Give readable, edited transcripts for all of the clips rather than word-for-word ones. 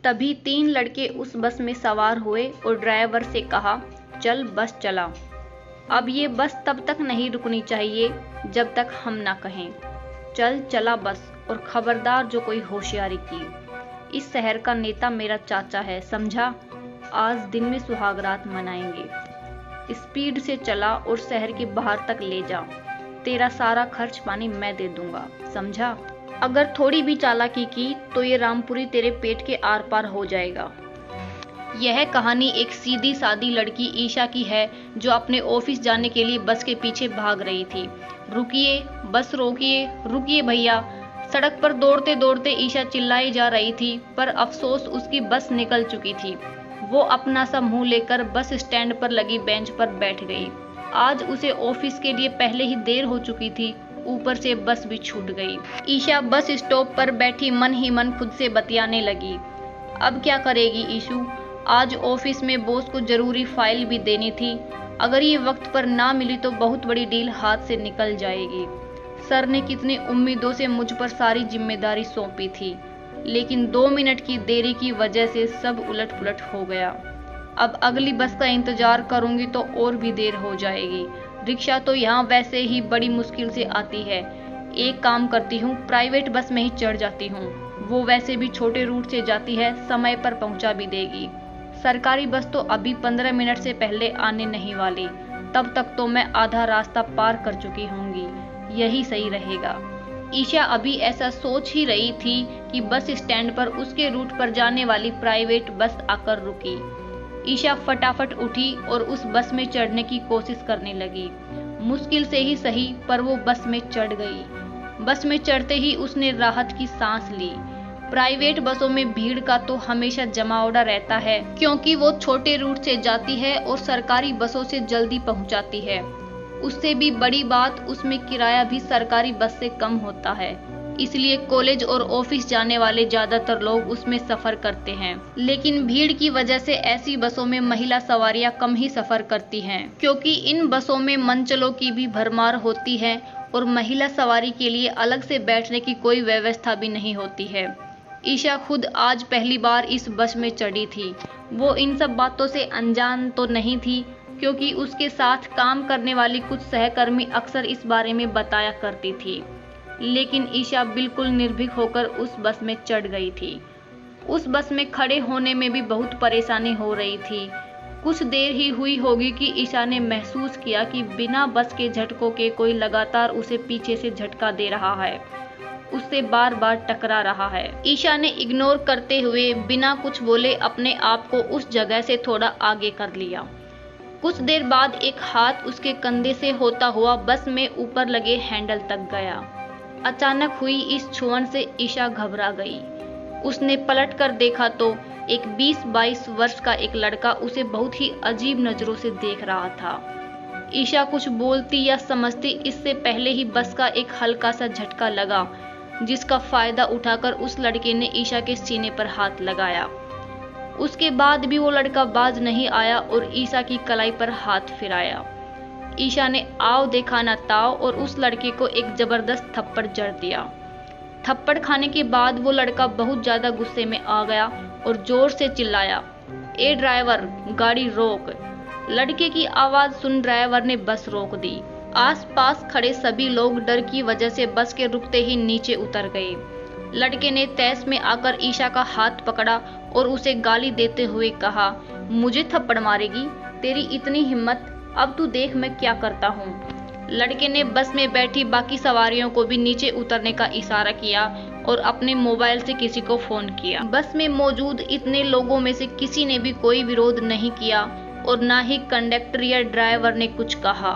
तभी 3 लड़के उस बस में सवार हुए और ड्राइवर से कहा, चल बस चला। अब ये बस तब तक नहीं रुकनी चाहिए जब तक हम ना कहें, चल चला बस, और खबरदार जो कोई होशियारी की। इस शहर का नेता मेरा चाचा है, समझा। आज दिन में सुहागरात मनाएंगे। स्पीड से चला और शहर के बाहर तक ले जा। तेरा सारा खर्च पानी मैं दे दूंगा, समझा। अगर थोड़ी भी चालाकी की तो ये रामपुरी तेरे पेट के आर पार हो जाएगा। यह कहानी एक सीधी सादी लड़की ईशा की है जो अपने ऑफिस जाने के लिए बस के पीछे भाग रही थी। रुकिए, बस रोकिए, रुकिए भैया। सड़क पर दौड़ते दौड़ते ईशा चिल्लाई जा रही थी, पर अफसोस उसकी बस निकल चुकी थी। वो अपना सा मुंह लेकर बस स्टैंड पर लगी बेंच पर बैठ गई। आज उसे ऑफिस के लिए पहले ही देर हो चुकी थी, ऊपर से बस भी छूट गई। ईशा बस स्टॉप पर बैठी मन ही मन खुद से बतियाने लगी। अब क्या करेगी ईशू? आज ऑफिस में बॉस को जरूरी फाइल भी देनी थी। अगर ये वक्त पर ना मिली तो बहुत बड़ी डील हाथ से निकल जाएगी। सर ने कितनी उम्मीदों से मुझ पर सारी जिम्मेदारी सौंपी थी, लेकिन 2 मिनट की देरी की वजह से सब उलट पुलट हो गया। अब अगली बस का इंतजार करूंगी तो और भी देर हो जाएगी। रिक्शा तो यहाँ वैसे ही बड़ी मुश्किल से आती है। एक काम करती हूँ, प्राइवेट बस में ही चढ़ जाती हूँ। वो वैसे भी छोटे रूट से जाती है, समय पर पहुँचा भी देगी। सरकारी बस तो अभी 15 मिनट से पहले आने नहीं वाली, तब तक तो मैं आधा रास्ता पार कर चुकी होंगी। यही सही रहेगा। ईशा अभी ऐसा सोच ही रही थी कि बस स्टैंड पर उसके रूट पर जाने वाली प्राइवेट बस आकर रुकी। ईशा फटाफट उठी और उस बस में चढ़ने की कोशिश करने लगी। मुश्किल से ही सही, पर वो बस में चढ़ गई। बस में चढ़ते ही उसने राहत की सांस ली। प्राइवेट बसों में भीड़ का तो हमेशा जमावड़ा रहता है, क्योंकि वो छोटे रूट से जाती है और सरकारी बसों से जल्दी पहुंचाती है। उससे भी बड़ी बात, उसमें किराया भी सरकारी बस से कम होता है। इसलिए कॉलेज और ऑफिस जाने वाले ज्यादातर लोग उसमें सफर करते हैं। लेकिन भीड़ की वजह से ऐसी बसों में महिला सवारियां कम ही सफर करती हैं, क्योंकि इन बसों में मंचलों की भी भरमार होती है और महिला सवारी के लिए अलग से बैठने की कोई व्यवस्था भी नहीं होती है। ईशा खुद आज पहली बार इस बस में चढ़ी थी। वो इन सब बातों से अनजान तो नहीं थी, क्योंकि उसके साथ काम करने वाली कुछ सहकर्मी अक्सर इस बारे में बताया करती थी। लेकिन ईशा बिल्कुल निर्भीक होकर उस बस में चढ़ गई थी। उस बस में खड़े होने में भी बहुत परेशानी हो रही थी। कुछ देर ही हुई होगी कि ईशा ने महसूस किया कि बिना बस के झटकों के कोई लगातार उसे पीछे से झटका दे रहा है, उससे बार बार टकरा रहा है। ईशा ने इग्नोर करते हुए बिना कुछ बोले अपने आप को उस जगह से थोड़ा आगे कर लिया। कुछ देर बाद एक हाथ उसके कंधे से होता हुआ बस में ऊपर लगे हैंडल तक गया। अचानक हुई इस छुअन से ईशा घबरा गई। उसने पलट कर देखा तो एक 20-22 वर्ष का एक लड़का उसे बहुत ही अजीब नजरों से देख रहा था। ईशा कुछ बोलती या समझती इससे पहले ही बस का एक हल्का सा झटका लगा, जिसका फायदा उठाकर उस लड़के ने ईशा के सीने पर हाथ लगाया। उसके बाद भी वो लड़का बाज नहीं आया और ईशा की कलाई पर हाथ फिराया। ईशा ने आओ देखा ना ताव और उस लड़के को एक जबरदस्त थप्पड़ जड़ दिया। थप्पड़ खाने के बाद वो लड़का बहुत ज्यादा गुस्से में आ गया और जोर से चिल्लाया, ए ड्राइवर, गाड़ी रोक। लड़के की आवाज सुन ड्राइवर ने बस रोक दी। आसपास खड़े सभी लोग डर की वजह से बस के रुकते ही नीचे उतर गए। लड़के ने तैस में आकर ईशा का हाथ पकड़ा और उसे गाली देते हुए कहा, मुझे थप्पड़ मारेगी? तेरी इतनी हिम्मत? अब तू देख मैं क्या करता हूँ। लड़के ने बस में बैठी बाकी सवारियों को भी नीचे उतरने का इशारा किया और अपने मोबाइल से किसी को फोन किया। बस में मौजूद इतने लोगों में से किसी ने भी कोई विरोध नहीं किया और ना ही कंडक्टर या ड्राइवर ने कुछ कहा।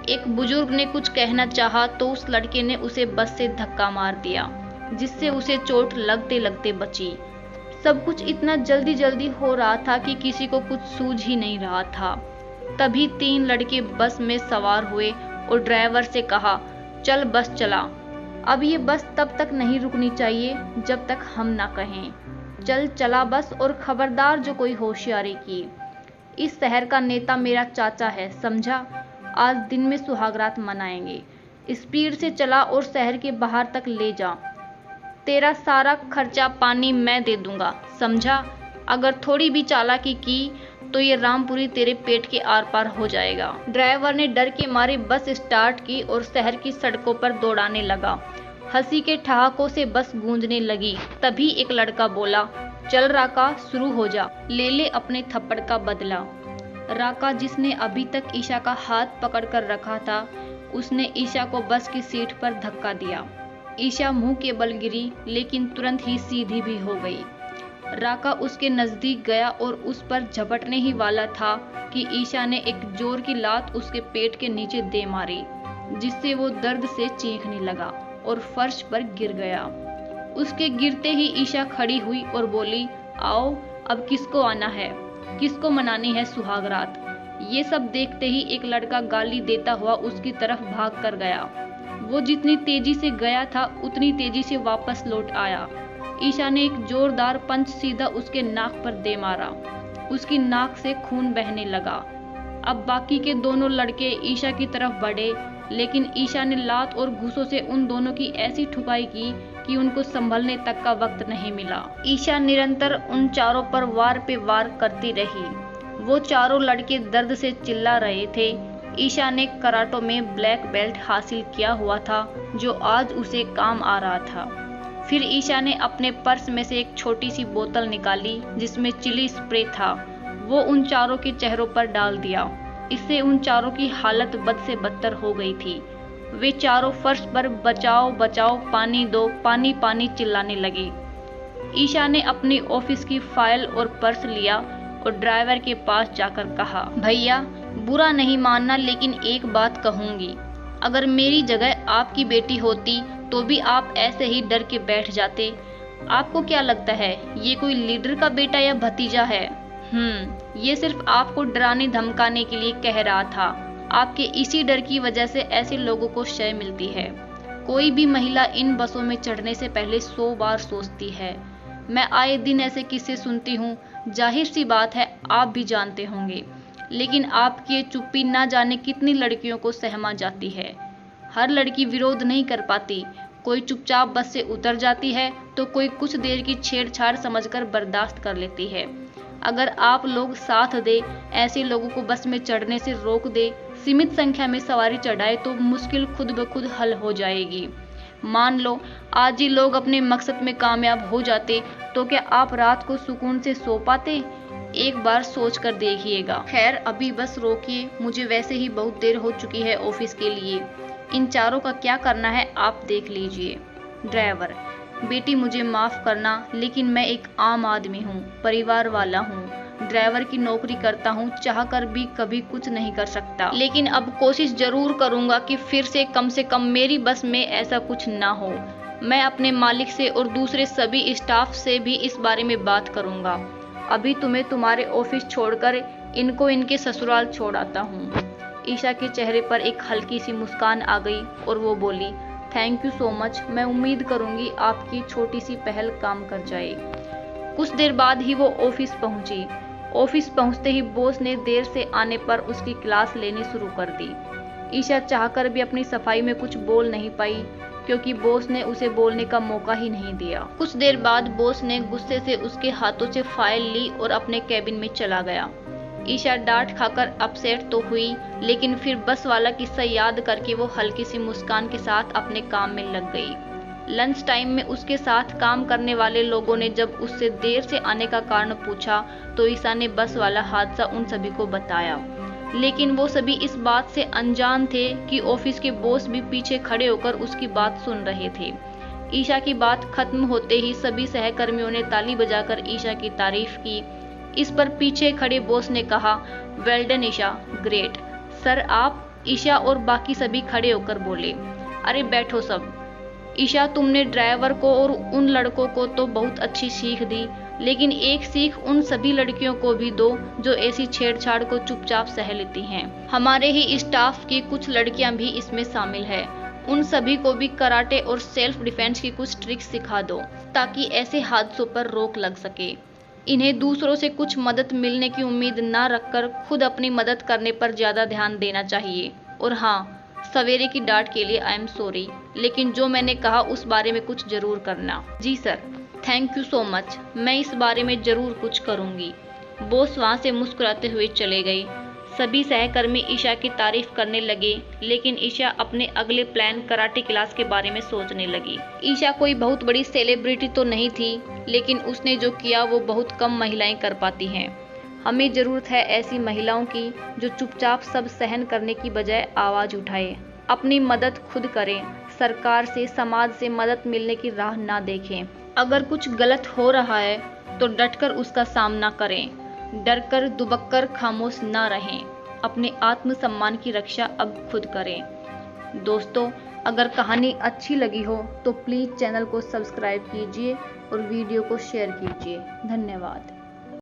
एक बुजुर्ग ने कुछ कहना चाहा तो उस लड़के ने उसे बस से धक्का मार दिया, जिससे उसे चोट लगते लगते बची। सब कुछ इतना जल्दी जल्दी हो रहा था कि किसी को कुछ सूझ ही नहीं रहा था। तभी 3 लड़के बस में सवार हुए और ड्राइवर से कहा, चल बस चला। अब ये बस तब तक नहीं रुकनी चाहिए जब तक हम ना कहें, चल चला बस, और खबरदार जो कोई होशियारी की। इस शहर का नेता मेरा चाचा है, समझा। आज दिन में सुहागरात मनाएंगे। स्पीड से चला और शहर के बाहर तक ले जा। तेरा सारा खर्चा पानी मैं दे दूंगा, समझा? अगर थोड़ी भी चालाकी की तो ये रामपुरी तेरे पेट के आर पार हो जाएगा। ड्राइवर ने डर के मारे बस स्टार्ट की और शहर की सड़कों पर दौड़ाने लगा। हंसी के ठहाकों से बस गूंजने लगी। तभी एक लड़का बोला, चल राका, शुरू हो जा, ले ले अपने थप्पड़ का बदला। राका, जिसने अभी तक ईशा का हाथ पकड़ कर रखा था, उसने ईशा को बस की सीट पर धक्का दिया। ईशा मुंह के बल गिरी, लेकिन तुरंत ही सीधी भी हो गई। राका उसके नजदीक गया और उस पर झपटने ही वाला था कि ईशा ने एक जोर की लात उसके पेट के नीचे दे मारी, जिससे वो दर्द से चीखने लगा और फर्श पर गिर गया। उसके गिरते ही ईशा खड़ी हुई और बोली, आओ, अब किसको आना है, किसको मनानी है सुहाग रात। ये सब देखते ही एक लड़का गाली देता हुआ उसकी तरफ भाग कर गया। वो जितनी तेजी से गया था उतनी तेजी से वापस लौट आया। ईशा ने एक जोरदार पंच सीधा उसके नाक पर दे मारा। उसकी नाक से खून बहने लगा। अब बाकी के दोनों लड़के ईशा की तरफ बढ़े, लेकिन ईशा ने लात और घूंसों से उन दोनों की ऐसी ठुकाई की कि उनको संभलने तक का वक्त नहीं मिला। ईशा निरंतर उन चारों पर वार पे वार करती रही। वो चारों लड़के दर्द से चिल्ला रहे थे। ईशा ने कराटे में ब्लैक बेल्ट हासिल किया हुआ था, जो आज उसे काम आ रहा था। फिर ईशा ने अपने पर्स में से एक छोटी सी बोतल निकाली जिसमें चिली स्प्रे था। वो उन चारों के चेहरों पर डाल दिया। इससे उन चारों की हालत बद से बदतर हो गई थी। वे चारों फर्श पर बचाओ बचाओ, पानी दो, पानी पानी चिल्लाने लगे। ईशा ने अपनी ऑफिस की फाइल और पर्स लिया और ड्राइवर के पास जाकर कहा, भैया, बुरा नहीं मानना, लेकिन एक बात कहूंगी। अगर मेरी जगह आपकी बेटी होती तो भी आप ऐसे ही डर के बैठ जाते। आपको क्या लगता है ये कोई लीडर का बेटा या भतीजा है? ये सिर्फ आपको डराने धमकाने के लिए कह रहा था। आपके इसी डर की वजह से ऐसे लोगों को शय मिलती है। कोई भी महिला इन बसों में चढ़ने से पहले 100 बार सोचती है। मैं आए दिन ऐसे किस्से सुनती हूँ। जाहिर सी बात है आप भी जानते होंगे, लेकिन आपकी ये चुप्पी ना जाने कितनी लड़कियों को सहमा जाती है। हर लड़की विरोध नहीं कर पाती। कोई चुपचाप बस से उतर जाती है तो कोई कुछ देर की छेड़छाड़ समझकर बर्दाश्त कर लेती है। अगर आप लोग साथ दे, ऐसे लोगों को बस में चढ़ने से रोक दे, सीमित संख्या में सवारी चढ़ाए, तो मुश्किल खुद ब खुद हल हो जाएगी। मान लो आज ही लोग अपने मकसद में कामयाब हो जाते तो क्या आप रात को सुकून से सो पाते? एक बार सोच कर देखिएगा। खैर, अभी बस रोकिए, मुझे वैसे ही बहुत देर हो चुकी है ऑफिस के लिए। इन चारों का क्या करना है आप देख लीजिए। ड्राइवर, बेटी मुझे माफ करना, लेकिन मैं एक आम आदमी हूँ, परिवार वाला हूँ, ड्राइवर की नौकरी करता हूँ, चाहकर भी कभी कुछ नहीं कर सकता, लेकिन अब कोशिश जरूर करूँगा कि फिर से कम मेरी बस में ऐसा कुछ ना हो। मैं अपने मालिक से और दूसरे सभी स्टाफ से भी इस बारे में बात करूँगा। अभी तुम्हें तुम्हारे ऑफिस छोड़कर इनको इनके ससुराल छोड़ आता हूँ। ईशा के चेहरे पर एक हल्की सी मुस्कान आ गई और वो बोली, थैंक यू सो मच। मैं उम्मीद करूंगी आपकी छोटी सी पहल काम कर जाए। कुछ देर बाद ही वो ऑफिस पहुंची। ऑफिस पहुंचते ही बॉस ने देर से आने पर उसकी क्लास लेनी शुरू कर दी। ईशा चाहकर भी अपनी सफाई में कुछ बोल नहीं पाई, क्योंकि बॉस ने उसे बोलने का मौका ही नहीं दिया। कुछ देर बाद बॉस ने गुस्से से उसके हाथों से फाइल ली और अपने कैबिन में चला गया। ईशा डांट खाकर अपसेट तो हुई, लेकिन फिर बस वाला किस्सा याद करके वो हल्की सी मुस्कान के साथ अपने काम में लग गई। लंच टाइम में उसके साथ काम करने वाले लोगों ने जब उससे देर से आने का कारण पूछा तो ईशा ने बस वाला हादसा उन सभी को बताया, लेकिन वो सभी इस बात से अनजान थे कि ऑफिस के बॉस भी पीछे खड़े होकर उसकी बात सुन रहे थे। ईशा की बात खत्म होते ही सभी सहकर्मियों ने ताली बजाकर ईशा की तारीफ की। इस पर पीछे खड़े बॉस ने कहा, well done Isha, great. Sir आप? ईशा और बाकी सभी खड़े होकर बोले, अरे बैठो सब। ईशा, तुमने ड्राइवर को और उन लड़कों को तो बहुत अच्छी सीख दी, लेकिन एक सीख उन सभी लड़कियों को भी दो जो ऐसी छेड़छाड़ को चुपचाप सह लेती हैं। हमारे ही स्टाफ की कुछ लड़कियां भी इसमें शामिल है। उन सभी को भी कराटे और सेल्फ डिफेंस की कुछ ट्रिक्स सिखा दो, ताकि ऐसे हादसों पर रोक लग सके। इन्हें दूसरों से कुछ मदद मिलने की उम्मीद न रखकर खुद अपनी मदद करने पर ज्यादा ध्यान देना चाहिए। और हाँ, सवेरे की डांट के लिए आई एम सॉरी, लेकिन जो मैंने कहा उस बारे में कुछ जरूर करना। जी sir, thank you so much, मैं इस बारे में जरूर कुछ करूंगी। बॉस वहां से मुस्कुराते हुए चले गए। सभी सहकर्मी ईशा की तारीफ करने लगे, लेकिन ईशा अपने अगले प्लान कराटे क्लास के बारे में सोचने लगी। ईशा कोई बहुत बड़ी सेलिब्रिटी तो नहीं थी, लेकिन उसने जो किया वो बहुत कम महिलाएं कर पाती हैं। हमें जरूरत है ऐसी महिलाओं की जो चुपचाप सब सहन करने की बजाय आवाज उठाए, अपनी मदद खुद करें, सरकार से समाज से मदद मिलने की राह ना देखें। अगर कुछ गलत हो रहा है तो डटकर उसका सामना करें, डरकर दुबककर खामोश ना रहें। अपने आत्मसम्मान की रक्षा अब खुद करें। दोस्तों, अगर कहानी अच्छी लगी हो तो प्लीज़ चैनल को सब्सक्राइब कीजिए और वीडियो को शेयर कीजिए। धन्यवाद।